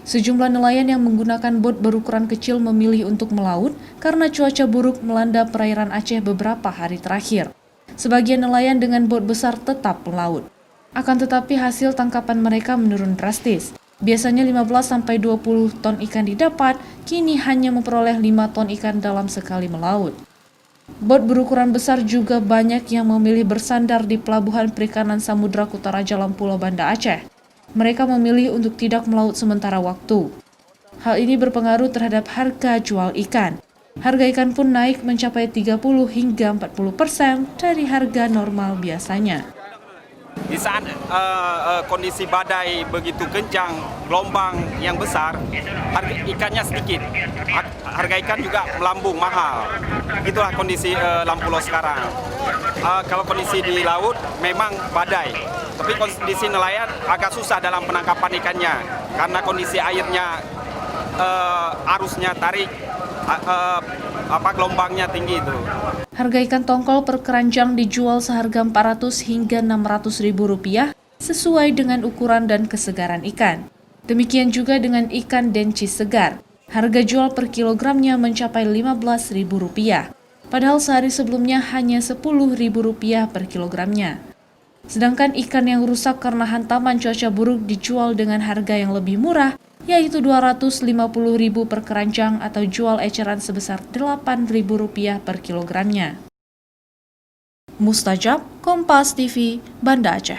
Sejumlah nelayan yang menggunakan bot berukuran kecil memilih untuk melaut karena cuaca buruk melanda perairan Aceh beberapa hari terakhir. Sebagian nelayan dengan bot besar tetap melaut. Akan tetapi hasil tangkapan mereka menurun drastis. Biasanya 15-20 ton ikan didapat, kini hanya memperoleh 5 ton ikan dalam sekali melaut. Bot berukuran besar juga banyak yang memilih bersandar di Pelabuhan Perikanan Samudra Kutaraja Pulau Banda Aceh. Mereka memilih untuk tidak melaut sementara waktu. Hal ini berpengaruh terhadap harga jual ikan. Harga ikan pun naik mencapai 30 hingga 40% dari harga normal biasanya. Di saat kondisi badai begitu kencang, gelombang yang besar, harga ikannya sedikit. Harga ikan juga melambung mahal. Itulah kondisi Lampulo sekarang. Kalau kondisi di laut memang badai, tapi kondisi nelayan agak susah dalam penangkapan ikannya karena kondisi airnya arusnya tarik, gelombangnya tinggi itu. Harga ikan tongkol per keranjang dijual seharga 400 hingga 600 ribu rupiah sesuai dengan ukuran dan kesegaran ikan. Demikian juga dengan ikan dencis segar. Harga jual per kilogramnya mencapai 15 ribu rupiah. Padahal sehari sebelumnya hanya 10 ribu rupiah per kilogramnya. Sedangkan ikan yang rusak karena hantaman cuaca buruk dijual dengan harga yang lebih murah, yaitu 250 ribu per keranjang atau jual eceran sebesar 8 ribu rupiah per kilogramnya. Mustajab, Kompas TV, Banda Aceh.